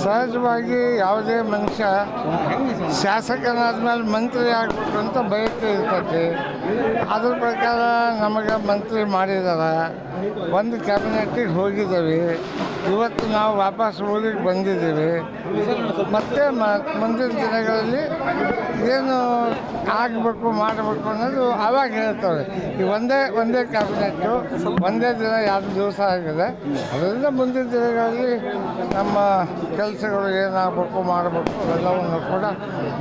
ಸಹಜವಾಗಿ ಯಾವುದೇ ಮನುಷ್ಯ ಶಾಸಕನಾದ್ಮೇಲೆ ಮಂತ್ರಿ ಆಗಬೇಕು ಅಂತ ಬಯಕೆ ಇರ್ತೈತಿ. ಅದ್ರ ಪ್ರಕಾರ ನಮಗೆ ಮಂತ್ರಿ ಮಾಡಿದ್ದಾರೆ. ಒಂದು ಕ್ಯಾಬಿನೆಟ್ಟಿಗೆ ಹೋಗಿದ್ದೀವಿ. ಇವತ್ತು ನಾವು ವಾಪಸ್ ಊರಿಗೆ ಬಂದಿದ್ದೀವಿ. ಮತ್ತು ಮುಂದಿನ ದಿನಗಳಲ್ಲಿ ಏನು ಆಗಬೇಕು ಮಾಡಬೇಕು ಅನ್ನೋದು ಆವಾಗ ಹೇಳ್ತವೆ. ಈ ಒಂದೇ ಕ್ಯಾಬಿನೆಟ್ಟು ಒಂದೇ ದಿನ 2 ದಿವಸ ಆಗಿದೆ. ಅದರಿಂದ ಮುಂದಿನ ದಿನಗಳಲ್ಲಿ ನಮ್ಮ ಕೆಲಸಗಳು ಏನಾಗಬೇಕು ಮಾಡಬೇಕು ಅವೆಲ್ಲವನ್ನು ಕೂಡ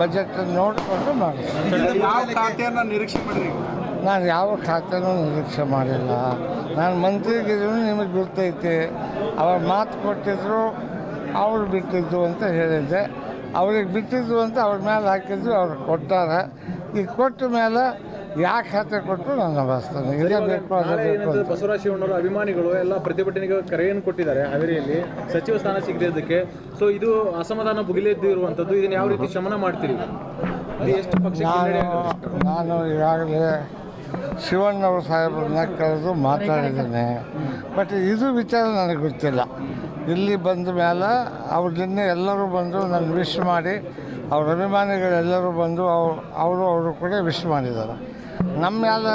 ಬಜೆಟ್ ನೋಡಿಕೊಂಡು ಮಾಡ್ತೀವಿ. ನಾನು ಯಾವ ಖಾತೆನೂ ನಿರೀಕ್ಷೆ ಮಾಡಿಲ್ಲ. ನಾನು ಮಂತ್ರಿಗಿದ್ರು ನಿಮಗೆ ಗೊತ್ತೈತಿ. ಅವ್ರು ಮಾತು ಕೊಟ್ಟಿದ್ರು, ಅವ್ರು ಬಿಟ್ಟಿದ್ದು ಅಂತ ಹೇಳಿದ್ದೆ. ಅವ್ರಿಗೆ ಬಿಟ್ಟಿದ್ದು ಅಂತ ಅವ್ರ ಮೇಲೆ ಹಾಕಿದ್ರು, ಅವ್ರು ಕೊಟ್ಟಾರೆ. ಈಗ ಕೊಟ್ಟ ಮೇಲೆ ಯಾಕೆ ಖಾತೆ ಕೊಟ್ಟರು ನಾನು ಭಾವಿಸ್ತೇನೆ. ಇದೇ ಬೇಕು ಅದೇ ಬೇಕು. ಬಸವರಾಜ ಶಿವಣ್ಣವರ ಅಭಿಮಾನಿಗಳು ಎಲ್ಲ ಪ್ರತಿಭಟನೆಗೆ ಕರೆಯನ್ನು ಕೊಟ್ಟಿದ್ದಾರೆ ಹಾವೇರಿಯಲ್ಲಿ ಸಚಿವ ಸ್ಥಾನ ಸಿಗದಿದ್ದಕ್ಕೆ. ಸೊ ಇದು ಅಸಮಾಧಾನ ಭುಗಿಲೆದ್ದಿರುವಂಥದ್ದು. ಇದನ್ನು ಯಾವ ರೀತಿ ಶಮನ ಮಾಡ್ತೀರಿ? ಎಷ್ಟು ಪಕ್ಷ ನಾನು ಈಗಾಗಲೇ ಶಿವಣ್ಣವ್ರ ಸಾಹೇಬ್ರನ್ನ ಕರೆದು ಮಾತಾಡಿದ್ದೇನೆ. ಬಟ್ ಇದು ವಿಚಾರ ನನಗೆ ಗೊತ್ತಿಲ್ಲ. ಇಲ್ಲಿ ಬಂದ ಮೇಲೆ ಅವ್ರನ್ನೇ ಎಲ್ಲರೂ ಬಂದು ನನ್ನ ವಿಶ್ ಮಾಡಿ, ಅವ್ರ ಅಭಿಮಾನಿಗಳೆಲ್ಲರೂ ಬಂದು ಅವರು ಕೂಡ ವಿಶ್ ಮಾಡಿದ್ದಾರೆ. ನಮ್ಮ ಮೇಲೆ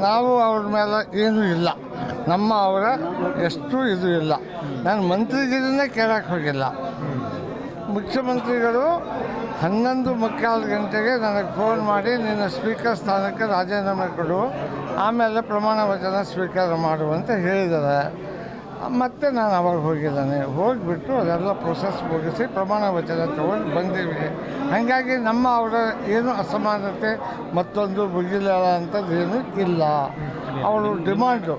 ನಾವು ಅವ್ರ ಮೇಲೆ ಏನೂ ಇಲ್ಲ. ಅವರ ಎಷ್ಟು ಇದು ಇಲ್ಲ. ನಾನು ಮಂತ್ರಿಗಿರನ್ನೇ ಕೇಳಕ್ಕೆ ಹೋಗಿಲ್ಲ. ಮುಖ್ಯಮಂತ್ರಿಗಳು 11:45 ಗಂಟೆಗೆ ನನಗೆ ಫೋನ್ ಮಾಡಿ ನಿನ್ನ ಸ್ಪೀಕರ್ ಸ್ಥಾನಕ್ಕೆ ರಾಜೀನಾಮೆ ಕೊಡು, ಆಮೇಲೆ ಪ್ರಮಾಣ ವಚನ ಸ್ವೀಕಾರ ಮಾಡುವಂತ ಹೇಳಿದ್ದಾರೆ. ಮತ್ತು ನಾನು ಅವಾಗ ಹೋಗಿದ್ದಾನೆ. ಹೋಗಿಬಿಟ್ಟು ಅದೆಲ್ಲ ಪ್ರೊಸೆಸ್ ಮುಗಿಸಿ ಪ್ರಮಾಣ ವಚನ ತೊಗೊಂಡು ಬಂದೀವಿ. ಹಾಗಾಗಿ ಅವರ ಏನು ಅಸಮಾನತೆ ಮತ್ತೊಂದು ಮುಗಿಲಾರ ಅಂಥದ್ದು ಏನೂ ಇಲ್ಲ. ಅವರು ಡಿಮಾಂಡು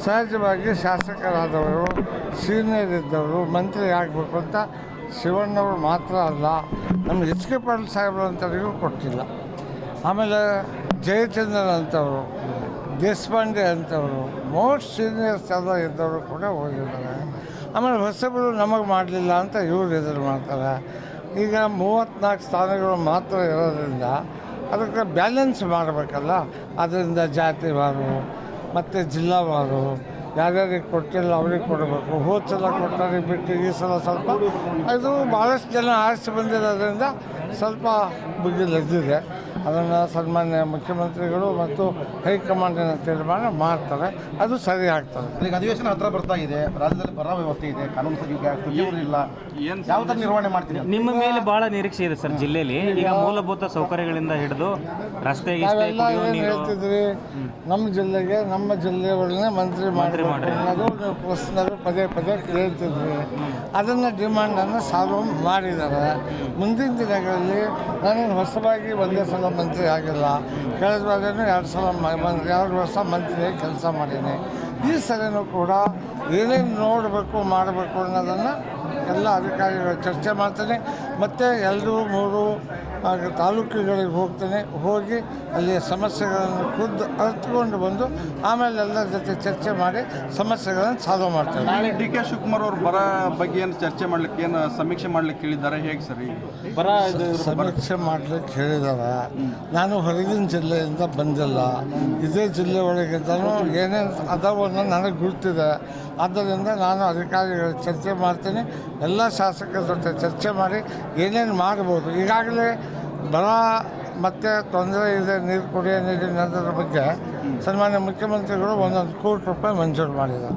ಸಹಜವಾಗಿ ಶಾಸಕರಾದವರು, ಸೀನಿಯರ್ ಇದ್ದವರು ಮಂತ್ರಿ ಆಗಬೇಕು ಅಂತ ಶಿವಣ್ಣವರು ಮಾತ್ರ ಅಲ್ಲ, ನಮ್ಮ ಎಚ್.ಕೆ. ಪಾಟೀಲ್ ಸಾಹೇಬರು ಅಂತವರಿಗೂ ಕೊಟ್ಟಿಲ್ಲ. ಆಮೇಲೆ ಜಯಚಂದ್ರನ್ ಅಂತವರು, ದೇಶಪಾಂಡೆ ಅಂತವರು, ಮೋಸ್ಟ್ ಸೀನಿಯರ್ಸ್ ಎಲ್ಲ ಇದ್ದವರು ಕೂಡ ಹೋಗಿದ್ದಾರೆ. ಆಮೇಲೆ ಹೊಸಬರು ನಮಗೆ ಮಾಡಲಿಲ್ಲ ಅಂತ ಇವರು ಎದುರು ಮಾಡ್ತಾರೆ. ಈಗ 34 ಸ್ಥಾನಗಳು ಮಾತ್ರ ಇರೋದ್ರಿಂದ ಅದಕ್ಕೆ ಬ್ಯಾಲೆನ್ಸ್ ಮಾಡಬೇಕಲ್ಲ. ಅದರಿಂದ ಜಾತಿವಾರು ಮತ್ತು ಜಿಲ್ಲಾವಾರು ಯಾರ್ಯಾರಿಗೆ ಕೊಟ್ಟಿಲ್ಲ ಅವ್ರಿಗೆ ಕೊಡಬೇಕು. ಹೋದ ಸಲ ಕೊಟ್ಟವ್ರಿಗೆ ಬಿಟ್ಟು ಈ ಸಲ ಸ್ವಲ್ಪ ಅದು ಭಾಳಷ್ಟು ಜನ ಆರಿಸಿ ಬಂದಿರೋದ್ರಿಂದ ಸ್ವಲ್ಪ ಬುಗಿಲೆದ್ದಿದೆ. ಅದನ್ನು ಸನ್ಮಾನ್ಯ ಮುಖ್ಯಮಂತ್ರಿಗಳು ಮತ್ತು ಹೈಕಮಾಂಡಿನ ತೀರ್ಮಾನ ಮಾಡ್ತಾರೆ. ಅದು ಸರಿ ಆಗ್ತದೆ. ಈಗ ಅಧಿವೇಶನ ಹತ್ರ ಬರ್ತಾ ಇದೆ. ರಾಜ್ಯದಲ್ಲಿ ಬರ ವ್ಯವಸ್ಥೆ ಇದೆ, ಕಾನೂನು ಇಲ್ಲ. ಯಾವ ಥರ ನಿರ್ವಹಣೆ ಮಾಡ್ತೀನಿ? ನಿಮ್ಮ ಮೇಲೆ ಭಾಳ ನಿರೀಕ್ಷೆ ಇದೆ ಸರ್ ಜಿಲ್ಲೆಯಲ್ಲಿ. ಈಗ ಮೂಲಭೂತ ಸೌಕರ್ಯಗಳಿಂದ ಹಿಡಿದು ರಸ್ತೆ ನಾವೆಲ್ಲ ಏನು ಹೇಳ್ತಿದ್ರಿ, ನಮ್ಮ ಜಿಲ್ಲೆಗೆ ನಮ್ಮ ಜಿಲ್ಲೆಯವರನ್ನೇ ಮಂತ್ರಿ ಮಾಡಿ ಅನ್ನೋದು ಪ್ರಶ್ನೆಗಳು ಪದೇ ಕೇಳ್ತಿದ್ವಿ. ಅದನ್ನು ಡಿಮಾಂಡನ್ನು ಸಾಲ್ವ್ ಮಾಡಿದ್ದಾರೆ. ಮುಂದಿನ ದಿನಗಳಲ್ಲಿ ನಾನು ಹೊಸದಾಗಿ ಒಂದೇ ಸಲ ಮಂತ್ರಿ ಆಗಿಲ್ಲ. ಕಳೆದ ಬಾರಿನೂ 2 ವರ್ಷ ಮಂತ್ರಿಯಾಗಿ ಕೆಲಸ ಮಾಡೀನಿ. ಈ ಸಲನೂ ಕೂಡ ಏನೇನು ನೋಡಬೇಕು ಮಾಡಬೇಕು ಅನ್ನೋದನ್ನು ಎಲ್ಲ ಅಧಿಕಾರಿಗಳು ಚರ್ಚೆ ಮಾಡ್ತೇನೆ. ಮತ್ತು 2-3 ತಾಲೂಕುಗಳಿಗೆ ಹೋಗಿ ಅಲ್ಲಿಯ ಸಮಸ್ಯೆಗಳನ್ನು ಖುದ್ದು ಅರ್ಥಕೊಂಡು ಬಂದು ಆಮೇಲೆ ಎಲ್ಲರ ಜೊತೆ ಚರ್ಚೆ ಮಾಡಿ ಸಮಸ್ಯೆಗಳನ್ನು ಸಾಲ್ವ್ ಮಾಡ್ತೇವೆ. ನಾಳೆ ಡಿ.ಕೆ. ಶಿವಕುಮಾರ್ ಅವರು ಬರ ಬಗ್ಗೆ ಏನು ಚರ್ಚೆ ಮಾಡಲಿಕ್ಕೆ, ಏನು ಸಮೀಕ್ಷೆ ಮಾಡಲಿಕ್ಕೆ ಹೇಳಿದ್ದಾರೆ? ಹೇಗೆ ಸರಿ ಸಮೀಕ್ಷೆ ಮಾಡಲಿಕ್ಕೆ ಹೇಳಿದ್ದಾರೆ. ನಾನು ಹೊರಗಿನ ಜಿಲ್ಲೆಯಿಂದ ಬಂದಿಲ್ಲ. ಇದೇ ಜಿಲ್ಲೆ ಒಳಗಿದ್ದನು ಏನೇನು ಅದಾವ ಅನ್ನೋದು ನನಗೆ ಗೊತ್ತಿದೆ. ಆದ್ದರಿಂದ ನಾನು ಅಧಿಕಾರಿಗಳ ಚರ್ಚೆ ಮಾಡ್ತೀನಿ. ಎಲ್ಲ ಶಾಸಕರ ಜೊತೆ ಚರ್ಚೆ ಮಾಡಿ ಏನೇನು ಮಾಡ್ಬೋದು. ಈಗಾಗಲೇ ಬರ ಮತ್ತು ತೊಂದರೆ ಇದೆ, ನೀರು ಕುಡಿಯೋ ನೀರಿನದ್ರ ಬಗ್ಗೆ ಸನ್ಮಾನ್ಯ ಮುಖ್ಯಮಂತ್ರಿಗಳು 1 ಕೋಟಿ ರೂಪಾಯಿ ಮಂಜೂರು ಮಾಡಿದ್ದಾರೆ.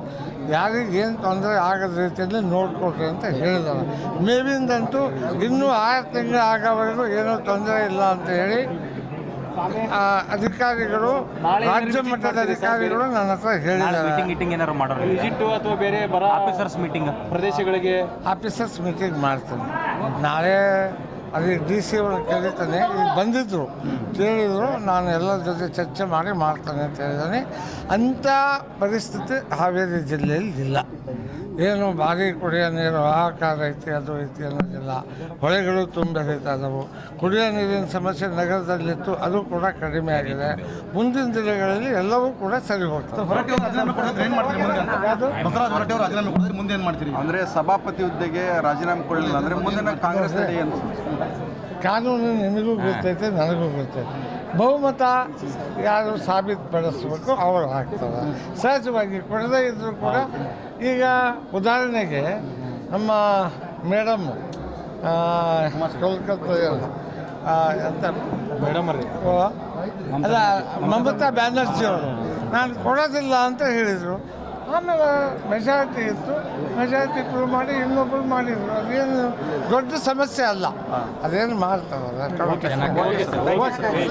ಯಾರಿಗೆ ಏನು ತೊಂದರೆ ಆಗದ ರೀತಿಯಲ್ಲಿ ನೋಡಿಕೊಡ್ರಿ ಅಂತ ಹೇಳಿದ್ದಾರೆ. ಮೇವಿಂದಂತೂ ಇನ್ನೂ 6 ತಿಂಗಳು ಆಗೋವರೆಗೂ ಏನೂ ತೊಂದರೆ ಇಲ್ಲ ಅಂತ ಹೇಳಿ ಅಧಿಕಾರಿಗಳು, ರಾಜ್ಯ ಮಟ್ಟದ ಅಧಿಕಾರಿಗಳು ನನ್ನ ಹತ್ರ ಹೇಳಿದ್ದಾರೆ. ಅಥವಾ ಬೇರೆ ಆಫೀಸರ್ಸ್ ಮೀಟಿಂಗ್ ಪ್ರದೇಶಗಳಿಗೆ ಆಫೀಸರ್ಸ್ ಮೀಟಿಂಗ್ ಮಾಡ್ತೀನಿ. ನಾಳೆ ಅದಕ್ಕೆ DC ಅವ್ರನ್ನ ಕೇಳಿತಾನೆ. ಈಗ ಬಂದಿದ್ದರು, ಕೇಳಿದರು. ನಾನು ಎಲ್ಲರ ಜೊತೆ ಚರ್ಚೆ ಮಾಡಿ ಮಾಡ್ತಾನೆ ಅಂತ ಹೇಳಿದ್ದಾನೆ. ಅಂಥ ಪರಿಸ್ಥಿತಿ ಹಾವೇರಿ ಜಿಲ್ಲೆಯಲ್ಲಿ ಇಲ್ಲ. ಏನು ಭಾರಿ ಕುಡಿಯೋ ನೀರು ಹಾಹಾಕಾರ ಐತಿ, ಅದು ಐತಿ ಅನ್ನೋದಿಲ್ಲ. ಹೊಳೆಗಳು ತುಂಬ ಹರಿತಾ ಇದ್ದಾವೆ. ಕುಡಿಯೋ ನೀರಿನ ಸಮಸ್ಯೆ ನಗರದಲ್ಲಿತ್ತು, ಅದು ಕೂಡ ಕಡಿಮೆ ಆಗಿದೆ. ಮುಂದಿನ ದಿನಗಳಲ್ಲಿ ಎಲ್ಲವೂ ಕೂಡ ಸರಿ ಹೋಗ್ತದೆ. ಮುಂದೆ ಏನು ಮಾಡ್ತೀರಿ? ಅಂದರೆ ಸಭಾಪತಿ ಹುದ್ದೆಗೆ ರಾಜೀನಾಮೆ ಕೊಡಲಿಲ್ಲ ಅಂದರೆ ಮುಂದಿನ ಕಾಂಗ್ರೆಸ್ ಕಾನೂನು ನಿಮಗೂ ಗೊತ್ತೈತೆ, ನನಗೂ ಗೊತ್ತೈತೆ. ಬಹುಮತ ಯಾರು ಸಾಬೀತುಪಡಿಸ್ಬೇಕು ಅವರು ಆಗ್ತಾರೆ. ಸಹಜವಾಗಿ ಕೊಡದೇ ಇದ್ದರೂ ಕೂಡ ಈಗ ಉದಾಹರಣೆಗೆ ನಮ್ಮ ಮೇಡಮ್ ಕೋಲ್ಕತ್ತಾ ಅಂತ ಮೇಡಮ್ ರೀ ಅಲ್ಲ ಮಮತಾ ಬ್ಯಾನರ್ಜಿ ಅವರು ನಾನು ಕೊಡೋದಿಲ್ಲ ಅಂತ ಹೇಳಿದರು. ಆಮೇಲೆ ಮೆಜಾರಿಟಿ ಇತ್ತು, ಮೆಜಾರಿಟಿ ಪ್ರೂವ್ ಮಾಡಿ ಇನ್ನೊಬ್ಬರು ಮಾಡಿದರು. ಅದೇನು ದೊಡ್ಡ ಸಮಸ್ಯೆ ಅಲ್ಲ, ಅದೇನು ಮಾಡ್ತಾರಲ್ಲ.